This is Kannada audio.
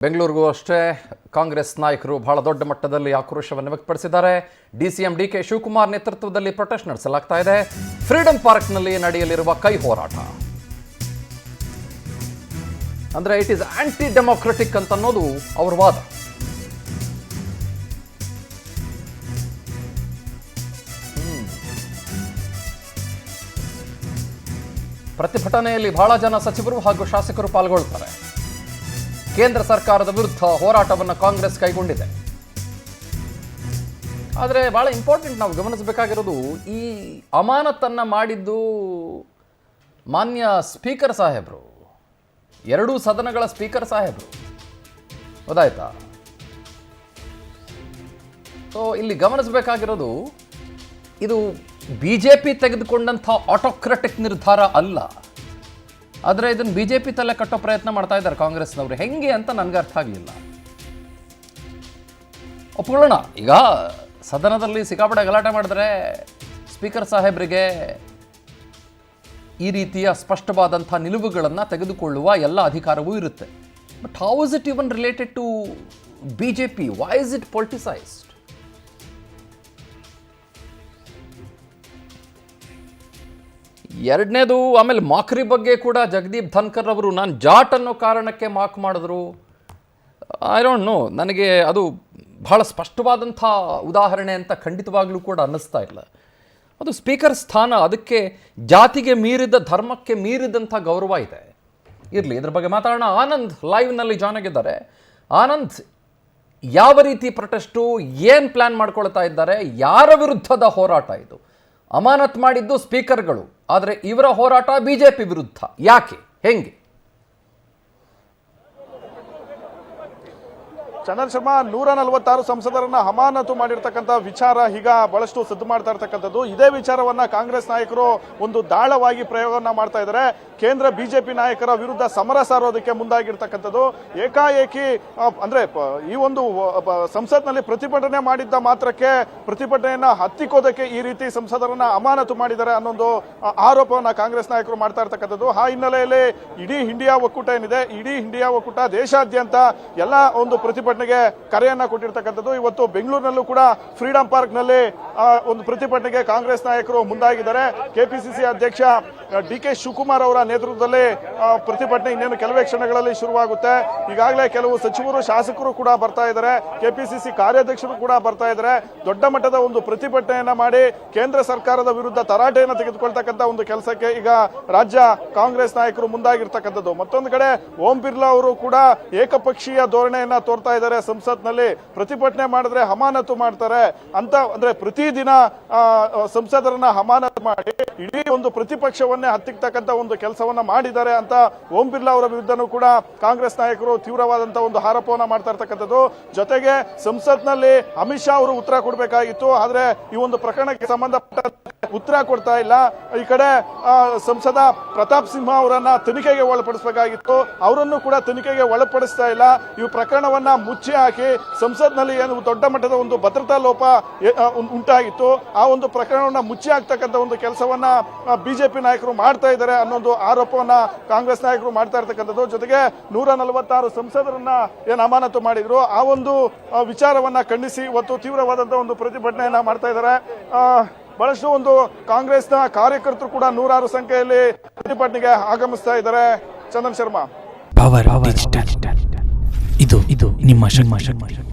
ಬೆಂಗಳೂರಿಗೂ ಅಷ್ಟೇ ಕಾಂಗ್ರೆಸ್ ನಾಯಕರು ಬಹಳ ದೊಡ್ಡ ಮಟ್ಟದಲ್ಲಿ ಆಕ್ರೋಶವನ್ನು ವ್ಯಕ್ತಪಡಿಸಿದ್ದಾರೆ. ಡಿಸಿಎಂ ಡಿಕೆ ಶಿವಕುಮಾರ್ ನೇತೃತ್ವದಲ್ಲಿ ಪ್ರೊಟೆಸ್ಟ್ ನಡೆಸಲಾಗ್ತಾ ಇದೆ. ಫ್ರೀಡಂ ಪಾರ್ಕ್ನಲ್ಲಿ ನಡೆಯಲಿರುವ ಕೈ ಹೋರಾಟ ಅಂದ್ರೆ ಇಟ್ ಈಸ್ ಆಂಟಿ ಡೆಮೋಕ್ರೆಟಿಕ್ ಅಂತ ಅನ್ನೋದು ಅವರ ವಾದ. ಪ್ರತಿಭಟನೆಯಲ್ಲಿ ಬಹಳ ಜನ ಸಚಿವರು ಹಾಗೂ ಶಾಸಕರು ಪಾಲ್ಗೊಳ್ತಾರೆ. ಕೇಂದ್ರ ಸರ್ಕಾರದ ವಿರುದ್ಧ ಹೋರಾಟವನ್ನು ಕಾಂಗ್ರೆಸ್ ಕೈಗೊಂಡಿದೆ. ಆದರೆ ಬಹಳ ಇಂಪಾರ್ಟೆಂಟ್ ನಾವು ಗಮನಿಸಬೇಕಾಗಿರೋದು, ಈ ಅಮಾನತನ್ನ ಮಾಡಿದ್ದು ಮಾನ್ಯ ಸ್ಪೀಕರ್ ಸಾಹೇಬರು, ಎರಡೂ ಸದನಗಳ ಸ್ಪೀಕರ್ ಸಾಹೇಬರು, ಗೊತ್ತಾಯ್ತಾ? ಸೊ ಇಲ್ಲಿ ಗಮನಿಸಬೇಕಾಗಿರೋದು, ಇದು ಬಿಜೆಪಿ ತೆಗೆದುಕೊಂಡಂಥ ಆಟೋಕ್ರಾಟಿಕ್ ನಿರ್ಧಾರ ಅಲ್ಲ. ಆದರೆ ಇದನ್ನು ಬಿಜೆಪಿ ತಲೆ ಕಟ್ಟೋ ಪ್ರಯತ್ನ ಮಾಡ್ತಾ ಇದ್ದಾರೆ ಕಾಂಗ್ರೆಸ್ನವರು. ಹೆಂಗೆ ಅಂತ ನನಗೆ ಅರ್ಥ ಆಗಲಿಲ್ಲ. ಒಪ್ಕೊಳ್ಳೋಣ, ಈಗ ಸದನದಲ್ಲಿ ಸಿಕ್ಕಾಪಟ್ಟೆ ಗಲಾಟೆ ಮಾಡಿದ್ರೆ ಸ್ಪೀಕರ್ ಸಾಹೇಬರಿಗೆ ಈ ರೀತಿಯ ಸ್ಪಷ್ಟವಾದಂಥ ನಿಲುವುಗಳನ್ನು ತೆಗೆದುಕೊಳ್ಳುವ ಎಲ್ಲ ಅಧಿಕಾರವೂ ಇರುತ್ತೆ. But how is it even related to BJP? Why is it politicised? ಎರಡನೇದು, ಆಮೇಲೆ ಮಾಕ್ರಿ ಬಗ್ಗೆ ಕೂಡ ಜಗದೀಪ್ ಧನ್ಕರ್ ಅವರು ನಾನು ಜಾಟ್ ಅನ್ನೋ ಕಾರಣಕ್ಕೆ ಮಾಕ್ ಮಾಡಿದ್ರು. ಐ ಡೋಂಟ್ ನೋ, ನನಗೆ ಅದು ಬಹಳ ಸ್ಪಷ್ಟವಾದಂಥ ಉದಾಹರಣೆ ಅಂತ ಖಂಡಿತವಾಗ್ಲೂ ಕೂಡ ಅನ್ನಿಸ್ತಾ ಇಲ್ಲ. ಅದು ಸ್ಪೀಕರ್ ಸ್ಥಾನ, ಅದಕ್ಕೆ ಜಾತಿಗೆ ಮೀರಿದ, ಧರ್ಮಕ್ಕೆ ಮೀರಿದಂಥ ಗೌರವ ಇದೆ. ಇರಲಿ, ಇದ್ರ ಬಗ್ಗೆ ಮಾತಾಡೋಣ. ಆನಂದ್ ಲೈವ್ನಲ್ಲಿ ಜಾಯ್ನ್ ಆಗಿದ್ದಾರೆ. ಆನಂದ್, ಯಾವ ರೀತಿ ಪ್ರೊಟೆಸ್ಟು, ಏನು ಪ್ಲ್ಯಾನ್ ಮಾಡ್ಕೊಳ್ತಾ ಇದ್ದಾರೆ, ಯಾರ ವಿರುದ್ಧದ ಹೋರಾಟ ಇದು? ಅಮಾನತ್ ಮಾಡಿದ್ದು ಸ್ಪೀಕರ್ಗಳು, ಆದರೆ ಇವರ ಹೋರಾಟ ಬಿಜೆಪಿ ವಿರುದ್ಧ. ಯಾಕೆ, ಹೆಂಗೆ? ಚಂದನ್ ಶರ್ಮಾ, 146 ಸಂಸದರನ್ನ ಅಮಾನತು ಮಾಡಿರ್ತಕ್ಕಂಥ ವಿಚಾರ ಈಗ ಬಹಳಷ್ಟು ಸದ್ದು ಮಾಡ್ತಾ ಇರ್ತಕ್ಕಂಥದ್ದು. ಇದೇ ವಿಚಾರವನ್ನ ಕಾಂಗ್ರೆಸ್ ನಾಯಕರು ಒಂದು ದಾಳವಾಗಿ ಪ್ರಯೋಗವನ್ನ ಮಾಡ್ತಾ ಇದ್ದಾರೆ. ಕೇಂದ್ರ ಬಿಜೆಪಿ ನಾಯಕರ ವಿರುದ್ಧ ಸಮರ ಸಾರೋದಕ್ಕೆ ಮುಂದಾಗಿರ್ತಕ್ಕಂಥದ್ದು. ಏಕಾಏಕಿ ಅಂದ್ರೆ ಈ ಒಂದು ಸಂಸತ್ನಲ್ಲಿ ಪ್ರತಿಭಟನೆ ಮಾಡಿದ್ದ ಮಾತ್ರಕ್ಕೆ ಪ್ರತಿಭಟನೆಯನ್ನ ಹತ್ತಿಕ್ಕೋದಕ್ಕೆ ಈ ರೀತಿ ಸಂಸದರನ್ನ ಅಮಾನತು ಮಾಡಿದ್ದಾರೆ ಅನ್ನೊಂದು ಆರೋಪವನ್ನ ಕಾಂಗ್ರೆಸ್ ನಾಯಕರು ಮಾಡ್ತಾ ಇರ್ತಕ್ಕಂಥದ್ದು. ಆ ಹಿನ್ನೆಲೆಯಲ್ಲಿ ಇಡೀ ಇಂಡಿಯಾ ಒಕ್ಕೂಟ ಏನಿದೆ, ಇಡೀ ಇಂಡಿಯಾ ಒಕ್ಕೂಟ ದೇಶಾದ್ಯಂತ ಎಲ್ಲ ಒಂದು ಪ್ರತಿಭಟನೆಗೆ ಕರೆಯನ್ನ ಕೊಟ್ಟಿರ್ತಕ್ಕಂಥದ್ದು. ಇವತ್ತು ಬೆಂಗಳೂರಿನಲ್ಲೂ ಕೂಡ ಫ್ರೀಡಂ ಪಾರ್ಕ್ ನಲ್ಲಿ ಒಂದು ಪ್ರತಿಭಟನೆಗೆ ಕಾಂಗ್ರೆಸ್ ನಾಯಕರು ಮುಂದಾಗಿದ್ದಾರೆ. ಕೆಪಿಸಿಸಿ ಅಧ್ಯಕ್ಷ ಡಿಕೆ ಶಿವಕುಮಾರ್ ಅವರ ನೇತೃತ್ವದಲ್ಲಿ ಪ್ರತಿಭಟನೆ ಇನ್ನೇನು ಕೆಲವೇ ಕ್ಷಣಗಳಲ್ಲಿ ಶುರುವಾಗುತ್ತೆ. ಈಗಾಗಲೇ ಕೆಲವು ಸಚಿವರು, ಶಾಸಕರು ಕೂಡ ಬರ್ತಾ ಇದ್ದಾರೆ. ಕೆಪಿಸಿಸಿ ಕಾರ್ಯಾಧ್ಯಕ್ಷರು ಕೂಡ ಬರ್ತಾ ಇದ್ದಾರೆ. ದೊಡ್ಡ ಮಟ್ಟದ ಒಂದು ಪ್ರತಿಭಟನೆಯನ್ನ ಮಾಡಿ ಕೇಂದ್ರ ಸರ್ಕಾರದ ವಿರುದ್ಧ ತರಾಟೆಯನ್ನು ತೆಗೆದುಕೊಳ್ತಕ್ಕಂಥ ಒಂದು ಕೆಲಸಕ್ಕೆ ಈಗ ರಾಜ್ಯ ಕಾಂಗ್ರೆಸ್ ನಾಯಕರು ಮುಂದಾಗಿರ್ತಕ್ಕಂಥದ್ದು. ಮತ್ತೊಂದು ಕಡೆ ಓಂ ಬಿರ್ಲಾ ಅವರು ಕೂಡ ಏಕಪಕ್ಷೀಯ ಧೋರಣೆಯನ್ನ ತೋರ್ತಾ ಇದ್ದಾರೆ. ಸಂಸತ್ನಲ್ಲಿ ಪ್ರತಿಭಟನೆ ಮಾಡಿದ್ರೆ ಅಮಾನತು ಮಾಡ್ತಾರೆ ಅಂತ, ಅಂದ್ರೆ ಪ್ರತಿದಿನ ಸಂಸದರನ್ನ ಅಮಾನತು ಮಾಡಿ ಇಡೀ ಒಂದು ಪ್ರತಿಪಕ್ಷವನ್ನೇ ಹತ್ತಿಕ್ತಕ್ಕಂಥ ಒಂದು ಕೆಲಸವನ್ನ ಮಾಡಿದ್ದಾರೆ ಅಂತ ಓಂ ಬಿರ್ಲಾ ಅವರ ವಿರುದ್ಧನೂ ಕೂಡ ಕಾಂಗ್ರೆಸ್ ನಾಯಕರು ತೀವ್ರವಾದಂತಹ ಒಂದು ಆರೋಪವನ್ನ ಮಾಡ್ತಾ ಇರ್ತಕ್ಕಂಥದ್ದು. ಜೊತೆಗೆ ಸಂಸತ್ನಲ್ಲಿ ಅಮಿತ್ ಶಾ ಅವರು ಉತ್ತರ ಕೊಡಬೇಕಾಗಿತ್ತು, ಆದ್ರೆ ಈ ಒಂದು ಪ್ರಕರಣಕ್ಕೆ ಸಂಬಂಧಪಟ್ಟ ಉತ್ತರ ಕೊಡ್ತಾ ಇಲ್ಲ. ಈ ಕಡೆ ಸಂಸದ ಪ್ರತಾಪ್ ಸಿಂಹ ಅವರನ್ನ ತನಿಖೆಗೆ ಒಳಪಡಿಸಬೇಕಾಗಿತ್ತು, ಅವರನ್ನು ಕೂಡ ತನಿಖೆಗೆ ಒಳಪಡಿಸ್ತಾ ಇಲ್ಲ. ಈ ಪ್ರಕರಣವನ್ನ ಮುಚ್ಚಿ ಹಾಕಿ ಸಂಸತ್ನಲ್ಲಿ ಏನು ದೊಡ್ಡ ಮಟ್ಟದ ಒಂದು ಭದ್ರತಾ ಲೋಪ ಉಂಟಾಗಿತ್ತು, ಆ ಒಂದು ಪ್ರಕರಣವನ್ನ ಮುಚ್ಚಿ ಹಾಕ್ತಕ್ಕಂಥ ಒಂದು ಕೆಲಸವನ್ನ ಬಿಜೆಪಿ ನಾಯಕರು ಮಾಡ್ತಾ ಇದ್ದಾರೆ ಅನ್ನೊಂದು ಆರೋಪವನ್ನ ಕಾಂಗ್ರೆಸ್ ನಾಯಕರು ಮಾಡ್ತಾ ಇರ್ತಕ್ಕಂಥದ್ದು. ಜೊತೆಗೆ 146 ಸಂಸದರನ್ನ ಏನು ಅಮಾನತು ಮಾಡಿದ್ರು, ಆ ಒಂದು ವಿಚಾರವನ್ನ ಖಂಡಿಸಿ ಇವತ್ತು ತೀವ್ರವಾದಂತಹ ಒಂದು ಪ್ರತಿಭಟನೆಯನ್ನ ಮಾಡ್ತಾ ಇದ್ದಾರೆ. ಬಹಳಷ್ಟು ಒಂದು ಕಾಂಗ್ರೆಸ್ನ ಕಾರ್ಯಕರ್ತರು ಕೂಡ 106 ಸಂಖ್ಯೆಯಲ್ಲಿ ಪ್ರತಿಭಟನೆಗೆ ಆಗಮಿಸ್ತಾ ಇದ್ದಾರೆ. ಚಂದನ್ ಶರ್ಮಾ, ಪವರ್ ಡಿಜಿಟಲ್, ಇದು ನಿಮ್ಮ ಶಕ್ತಿ.